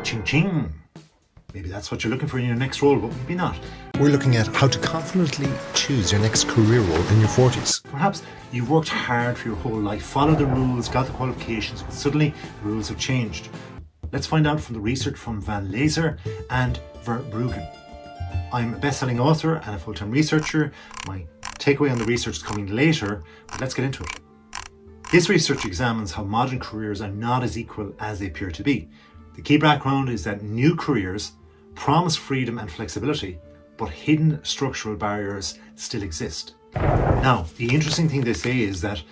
Ching ching. Maybe that's what you're looking for in your next role, but maybe not. We're looking at how to confidently choose your next career role in your 40s. Perhaps you've worked hard for your whole life, followed the rules, got the qualifications, but suddenly the rules have changed. Let's find out from the research from Van Lezer and Verbruggen. I'm a best-selling author and a full-time researcher. My takeaway on the research is coming later, but let's get into it. This research examines how modern careers are not as equal as they appear to be. The key background is that new careers promise freedom and flexibility, but hidden structural barriers still exist. Now, the interesting thing they say is that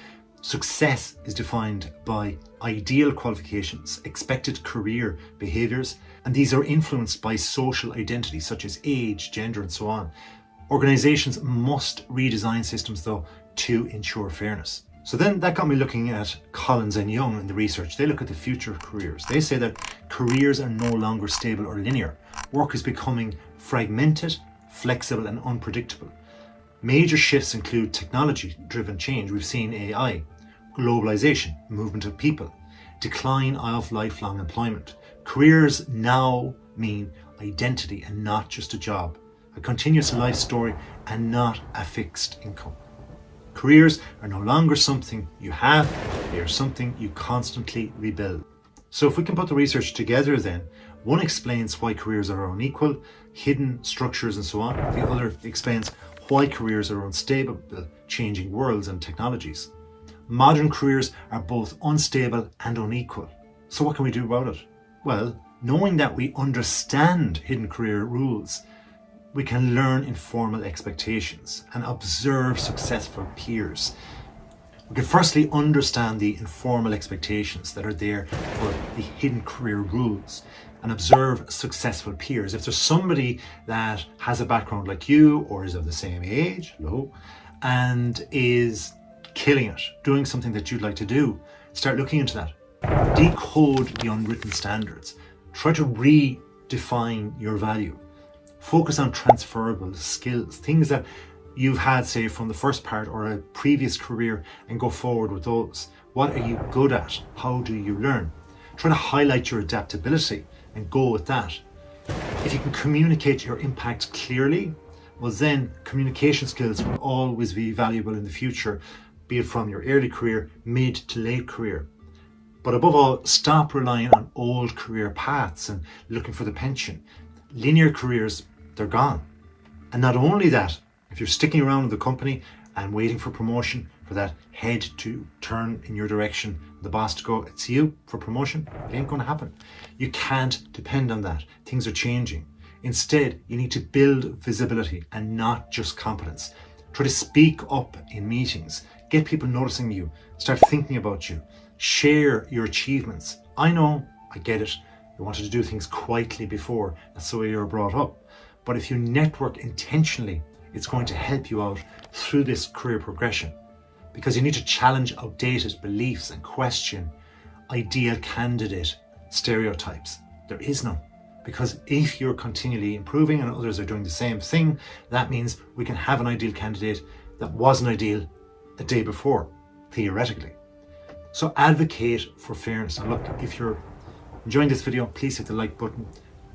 success is defined by ideal qualifications, expected career behaviours, and these are influenced by social identity such as age, gender, and so on. Organisations must redesign systems, though, to ensure fairness. So then that got me looking at Collins and Young in the research. They look at the future of careers. They say that careers are no longer stable or linear. Work is becoming fragmented, flexible, and unpredictable. Major shifts include technology-driven change. We've seen AI, globalization, movement of people, decline of lifelong employment. Careers now mean identity and not just a job, a continuous life story and not a fixed income. Careers are no longer something you have, they are something you constantly rebuild. So if we can put the research together then, one explains why careers are unequal, hidden structures and so on. The other explains why careers are unstable, changing worlds and technologies. Modern careers are both unstable and unequal. So what can we do about it? Well, knowing that we understand hidden career rules, we can learn informal expectations and observe successful peers. We can firstly understand the informal expectations that are there for the hidden career rules and observe successful peers. If there's somebody that has a background like you or is of the same age, and is killing it, doing something that you'd like to do, start looking into that. Decode the unwritten standards. Try to redefine your value. Focus on transferable skills, things that you've had, say, from the first part or a previous career, and go forward with those. What are you good at? How do you learn? Try to highlight your adaptability and go with that. If you can communicate your impact clearly, well then communication skills will always be valuable in the future, be it from your early career, mid to late career. But above all, stop relying on old career paths and looking for the pension. Linear careers, they're gone. And not only that, if you're sticking around in the company and waiting for promotion, for that head to turn in your direction, the boss to go, it's you for promotion, it ain't going to happen. You can't depend on that. Things are changing. Instead, you need to build visibility and not just competence. Try to speak up in meetings. Get people noticing you. Start thinking about you. Share your achievements. I know, I get it. You wanted to do things quietly before. That's the way you were brought up. But if you network intentionally, it's going to help you out through this career progression, because you need to challenge outdated beliefs and question ideal candidate stereotypes. There is none. Because if you're continually improving and others are doing the same thing, that means we can have an ideal candidate that wasn't ideal a day before, theoretically. So advocate for fairness. And look, if you're enjoying this video, please hit the like button.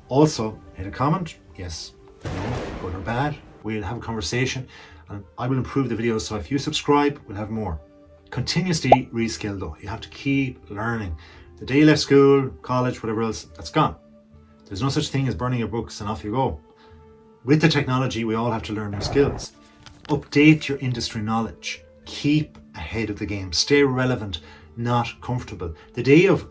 Also, hit a comment. Yes, no, good or bad. We'll have a conversation and I will improve the videos. So if you subscribe, we'll have more. Continuously reskill though. You have to keep learning. The day you left school, college, whatever else, that's gone. There's no such thing as burning your books and off you go. With the technology, we all have to learn new skills. Update your industry knowledge. Keep ahead of the game. Stay relevant, not comfortable. The day of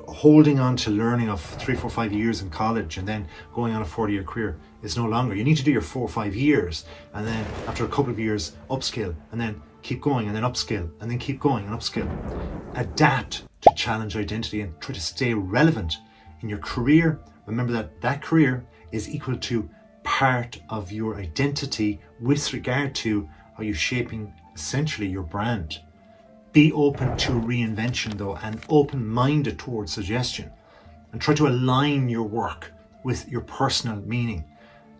holding on to learning of 3, 4, 5 years in college and then going on a 40-year career is no longer. You need to do your 4 or 5 years and then after a couple of years upskill and then keep going and then upskill and then keep going and upskill. Adapt to challenge identity and try to stay relevant in your career. Remember that that career is equal to part of your identity with regard to how you're shaping essentially your brand. Be open to reinvention though, and open-minded towards suggestion, and try to align your work with your personal meaning.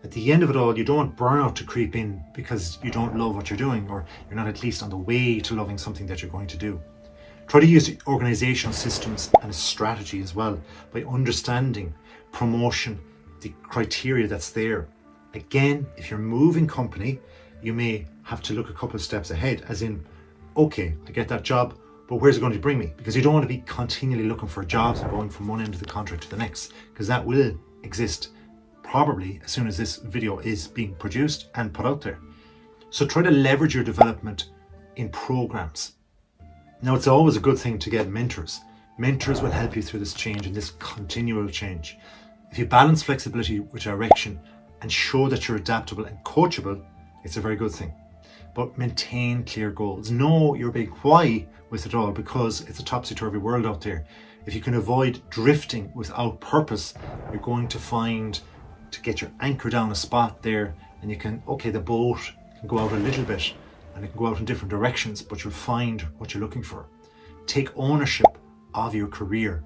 At the end of it all, you don't want burnout to creep in because you don't love what you're doing, or you're not at least on the way to loving something that you're going to do. Try to use organizational systems and a strategy as well by understanding promotion, the criteria that's there. Again, if you're moving company, you may have to look a couple of steps ahead, as in, okay, I get that job, but where's it going to bring me? Because you don't want to be continually looking for jobs and going from one end of the contract to the next, because that will exist probably as soon as this video is being produced and put out there. So try to leverage your development in programs. Now, it's always a good thing to get mentors. Mentors will help you through this change and this continual change. If you balance flexibility with direction and show that you're adaptable and coachable, it's a very good thing. But maintain clear goals. Know your big why with it all, because it's a topsy-turvy world out there. If you can avoid drifting without purpose, you're going to find to get your anchor down a spot there, and you can, okay, the boat can go out a little bit and it can go out in different directions, but you'll find what you're looking for. Take ownership of your career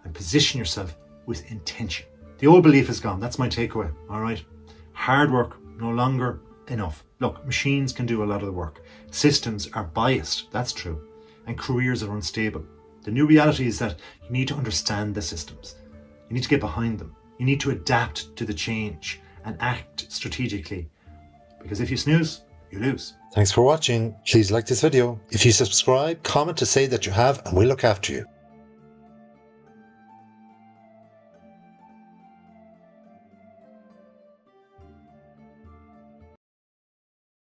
and position yourself with intention. The old belief is gone. That's my takeaway. All right. Hard work no longer enough. Look, machines can do a lot of the work. Systems are biased. That's true. And careers are unstable. The new reality is that you need to understand the systems. You need to get behind them. You need to adapt to the change and act strategically. Because if you snooze, you lose. Thanks for watching. Please like this video. If you subscribe, comment to say that you have, and we'll look after you.